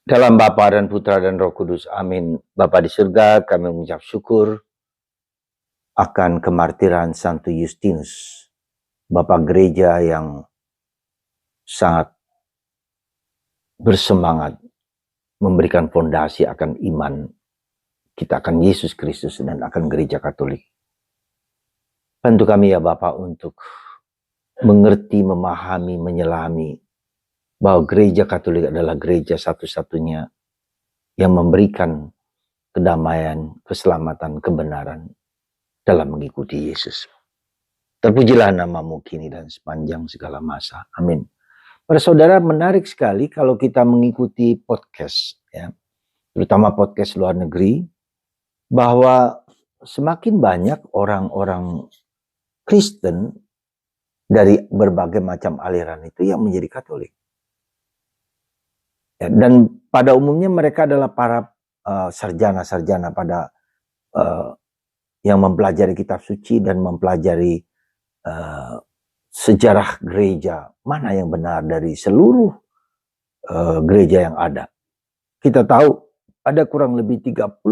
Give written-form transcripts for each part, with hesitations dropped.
Dalam Bapa dan Putra dan Roh Kudus. Amin. Bapa di surga, kami mengucap syukur akan kemartiran Santo Justinus, Bapak Gereja yang sangat bersemangat memberikan fondasi akan iman kita akan Yesus Kristus dan akan Gereja Katolik. Bantu kami ya Bapak untuk mengerti, memahami, menyelami bahwa Gereja Katolik adalah gereja satu-satunya yang memberikan kedamaian, keselamatan, kebenaran dalam mengikuti Yesus. Terpujilah namamu kini dan sepanjang segala masa. Amin. Para saudara, menarik sekali kalau kita mengikuti podcast, ya, terutama podcast luar negeri, bahwa semakin banyak orang-orang Kristen dari berbagai macam aliran itu yang menjadi Katolik. Ya, dan pada umumnya mereka adalah para sarjana-sarjana pada yang mempelajari kitab suci dan mempelajari sejarah gereja, mana yang benar dari seluruh gereja yang ada. Kita tahu ada kurang lebih 30.000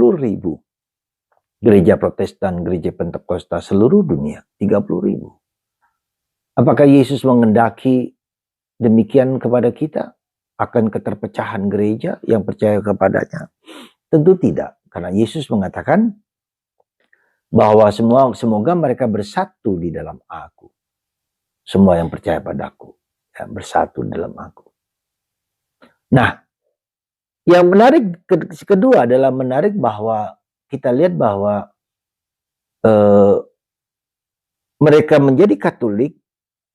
gereja Protestan, gereja Pentakosta seluruh dunia, 30.000. Apakah Yesus mengendaki demikian kepada kita? Akan keterpecahan gereja yang percaya kepadanya? Tentu tidak, karena Yesus mengatakan bahwa semoga mereka bersatu di dalam aku. Semua yang percaya padaku, ya, bersatu dalam aku. Nah, yang menarik kedua adalah menarik bahwa kita lihat bahwa mereka menjadi Katolik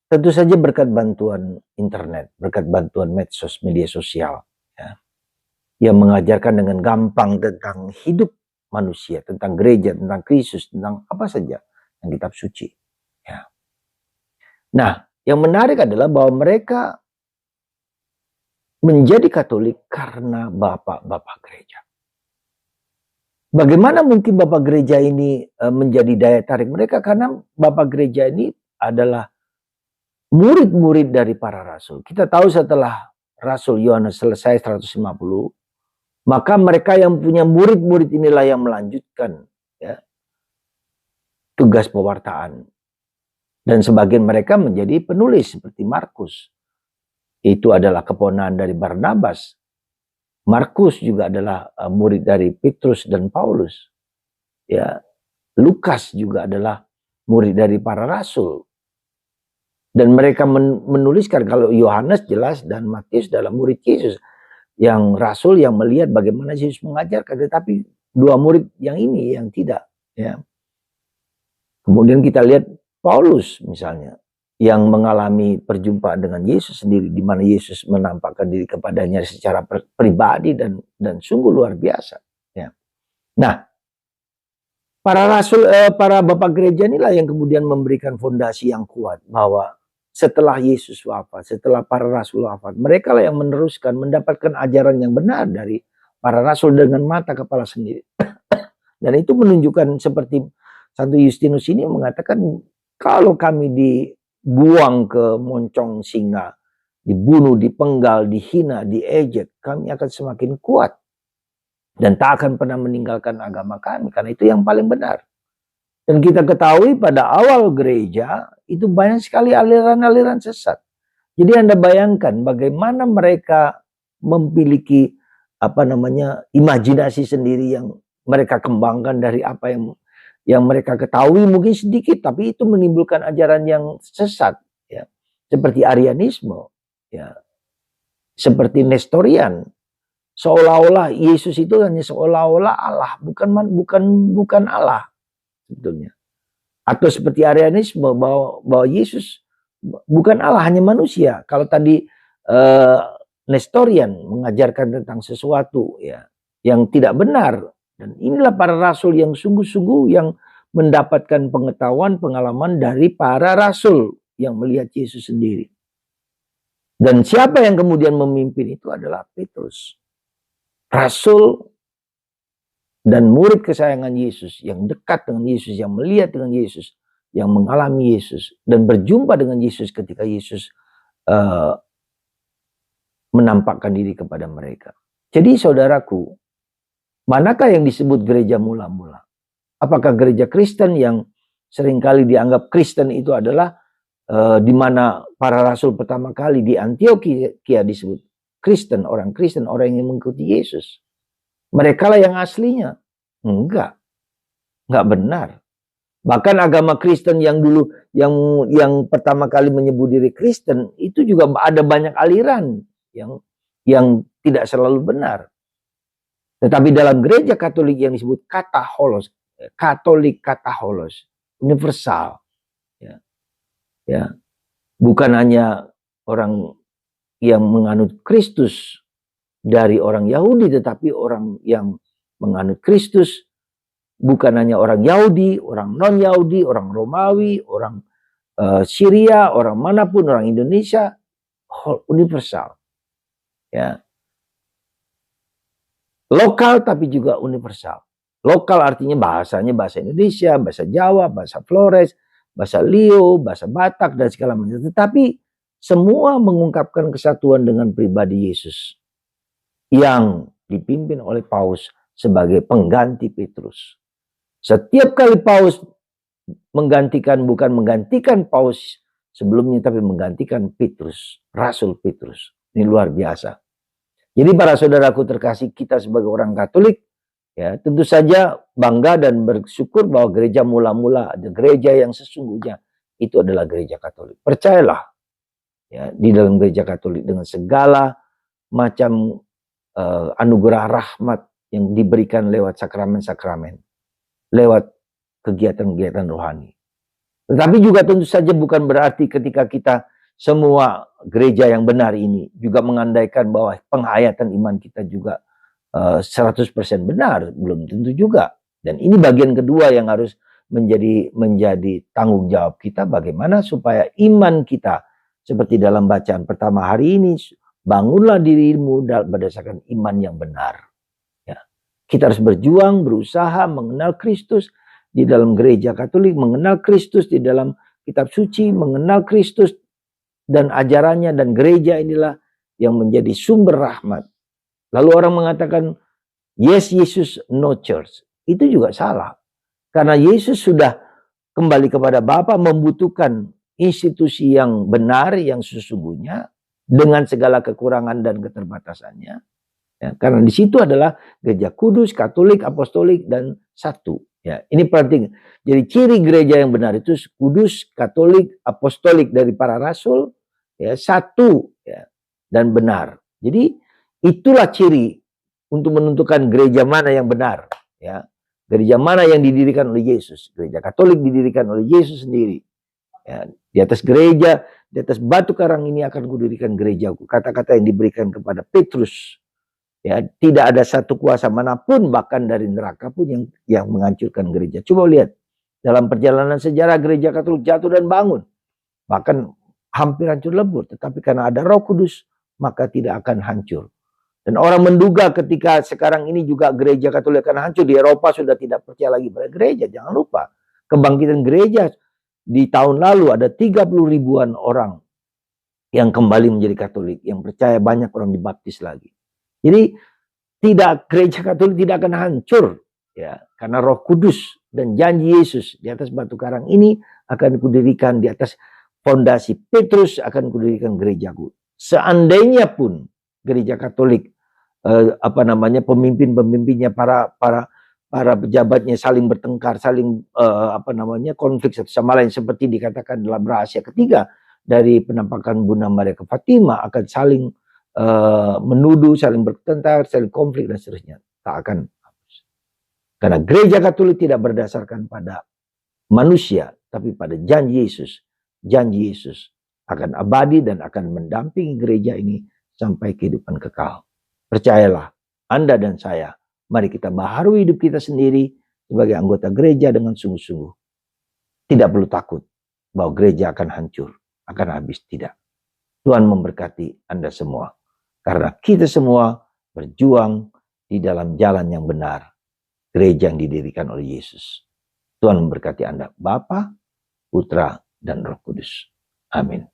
tentu saja berkat bantuan internet, berkat bantuan medsos, media sosial, ya, yang mengajarkan dengan gampang tentang hidup manusia, tentang gereja, tentang Kristus, tentang apa saja yang kitab suci. Ya. Nah, yang menarik adalah bahwa mereka menjadi Katolik karena bapak-bapak gereja. Bagaimana mungkin bapak gereja ini menjadi daya tarik mereka? Karena bapak gereja ini adalah murid-murid dari para rasul. Kita tahu setelah Rasul Yohanes selesai 150, maka mereka yang punya murid-murid inilah yang melanjutkan, ya, tugas pewartaan. Dan sebagian mereka menjadi penulis seperti Markus. Itu adalah keponakan dari Barnabas. Markus juga adalah murid dari Petrus dan Paulus. Ya, Lukas juga adalah murid dari para rasul. Dan mereka menuliskan, kalau Yohanes jelas dan Matius adalah murid Yesus. Yang rasul yang melihat bagaimana Yesus mengajarkan, tetapi dua murid yang ini yang tidak. Ya. Kemudian kita lihat Paulus misalnya, yang mengalami perjumpaan dengan Yesus sendiri, di mana Yesus menampakkan diri kepadanya secara pribadi dan sungguh luar biasa. Ya. Nah, para rasul, para bapak gereja inilah yang kemudian memberikan fondasi yang kuat bahwa setelah Yesus wafat, setelah para rasul wafat, mereka lah yang meneruskan, mendapatkan ajaran yang benar dari para rasul dengan mata kepala sendiri. Dan itu menunjukkan seperti Santo Justinus ini mengatakan, kalau kami dibuang ke moncong singa, dibunuh, dipenggal, dihina, diejek, kami akan semakin kuat. Dan tak akan pernah meninggalkan agama kami, karena itu yang paling benar. Dan kita ketahui pada awal gereja itu banyak sekali aliran-aliran sesat. Jadi Anda bayangkan bagaimana mereka memiliki imajinasi sendiri yang mereka kembangkan dari apa yang mereka ketahui, mungkin sedikit, tapi itu menimbulkan ajaran yang sesat, ya. Seperti Arianisme, ya. Seperti Nestorian. Seolah-olah Yesus itu hanya seolah-olah Allah, bukan Allah sebetulnya. Atau seperti Arianisme bahwa Yesus bukan Allah, hanya manusia. Kalau tadi Nestorian mengajarkan tentang sesuatu, ya, yang tidak benar. Dan inilah para rasul yang sungguh-sungguh yang mendapatkan pengetahuan, pengalaman dari para rasul yang melihat Yesus sendiri. Dan siapa yang kemudian memimpin itu adalah Petrus. Rasul dan murid kesayangan Yesus, yang dekat dengan Yesus, yang melihat dengan Yesus, yang mengalami Yesus, dan berjumpa dengan Yesus ketika Yesus menampakkan diri kepada mereka. Jadi saudaraku, manakah yang disebut gereja mula-mula? Apakah gereja Kristen yang seringkali dianggap Kristen itu adalah di mana para rasul pertama kali di Antioquia disebut Kristen, orang yang mengikuti Yesus. Mereka lah yang aslinya. Enggak benar. Bahkan agama Kristen yang dulu yang pertama kali menyebut diri Kristen itu juga ada banyak aliran yang tidak selalu benar. Tetapi dalam gereja Katolik yang disebut kataholos, Katolik kataholos, universal, ya, bukan hanya orang yang menganut Kristus dari orang Yahudi, tetapi orang yang menganut Kristus bukan hanya orang Yahudi, orang non-Yahudi, orang Romawi, orang Syria, orang manapun, orang Indonesia, universal. Ya. Lokal tapi juga universal. Lokal artinya bahasanya bahasa Indonesia, bahasa Jawa, bahasa Flores, bahasa Leo, bahasa Batak, dan segala macam. Tetapi semua mengungkapkan kesatuan dengan pribadi Yesus yang dipimpin oleh Paus sebagai pengganti Petrus. Setiap kali Paus bukan menggantikan Paus sebelumnya, tapi menggantikan Petrus, Rasul Petrus. Ini luar biasa. Jadi para saudaraku terkasih, kita sebagai orang Katolik, ya tentu saja bangga dan bersyukur bahwa gereja mula-mula, ada gereja yang sesungguhnya itu adalah gereja Katolik. Percayalah, ya, di dalam gereja Katolik dengan segala macam anugerah rahmat yang diberikan lewat sakramen-sakramen, lewat kegiatan-kegiatan rohani. Tetapi juga tentu saja bukan berarti ketika kita semua gereja yang benar ini juga mengandaikan bahwa penghayatan iman kita juga 100% benar, belum tentu juga. Dan ini bagian kedua yang harus menjadi tanggung jawab kita, bagaimana supaya iman kita seperti dalam bacaan pertama hari ini, bangunlah dirimu berdasarkan iman yang benar. Ya. Kita harus berjuang, berusaha mengenal Kristus di dalam gereja Katolik, mengenal Kristus di dalam kitab suci, mengenal Kristus dan ajarannya, dan gereja inilah yang menjadi sumber rahmat. Lalu orang mengatakan, yes Yesus, no church. Itu juga salah. Karena Yesus sudah kembali kepada Bapa, membutuhkan institusi yang benar, yang sesungguhnya, dengan segala kekurangan dan keterbatasannya. Ya, karena di situ adalah gereja kudus, Katolik, Apostolik, dan satu. Ya, ini penting. Jadi ciri gereja yang benar itu kudus, Katolik, Apostolik dari para rasul, ya, satu, ya, dan benar. Jadi itulah ciri untuk menentukan gereja mana yang benar. Ya, gereja mana yang didirikan oleh Yesus. Gereja Katolik didirikan oleh Yesus sendiri. Ya, di atas gereja, di atas batu karang ini akan kudirikan gerejaku. Kata-kata yang diberikan kepada Petrus. Ya, tidak ada satu kuasa manapun, bahkan dari neraka pun yang menghancurkan gereja. Coba lihat dalam perjalanan sejarah gereja Katolik jatuh dan bangun, bahkan hampir hancur lebur. Tetapi karena ada Roh Kudus, maka tidak akan hancur. Dan orang menduga ketika sekarang ini juga gereja Katolik akan hancur. Di Eropa sudah tidak percaya lagi pada gereja. Jangan lupa kebangkitan gereja di tahun lalu ada 30 ribuan orang yang kembali menjadi Katolik, yang percaya, banyak orang dibaptis lagi. Jadi gereja Katolik tidak akan hancur, ya, karena Roh Kudus dan janji Yesus di atas batu karang ini akan kudirikan, di atas fondasi Petrus akan kudirikan gerejaku. Seandainya pun gereja Katolik pemimpin-pemimpinnya, para pejabatnya saling bertengkar, saling konflik satu sama lain, seperti dikatakan dalam rahasia ketiga dari penampakan Bunda Maria ke Fatima, akan saling menuduh, saling bertengkar, saling konflik dan seterusnya. Tak akan hapus. Karena gereja Katolik tidak berdasarkan pada manusia, tapi pada janji Yesus. Janji Yesus akan abadi dan akan mendampingi gereja ini sampai kehidupan kekal. Percayalah, Anda dan saya, mari kita baharui hidup kita sendiri sebagai anggota gereja dengan sungguh-sungguh. Tidak perlu takut bahwa gereja akan hancur, akan habis, tidak. Tuhan memberkati Anda semua. Karena kita semua berjuang di dalam jalan yang benar. Gereja yang didirikan oleh Yesus. Tuhan memberkati Anda, Bapa, Putra, dan Roh Kudus. Amin.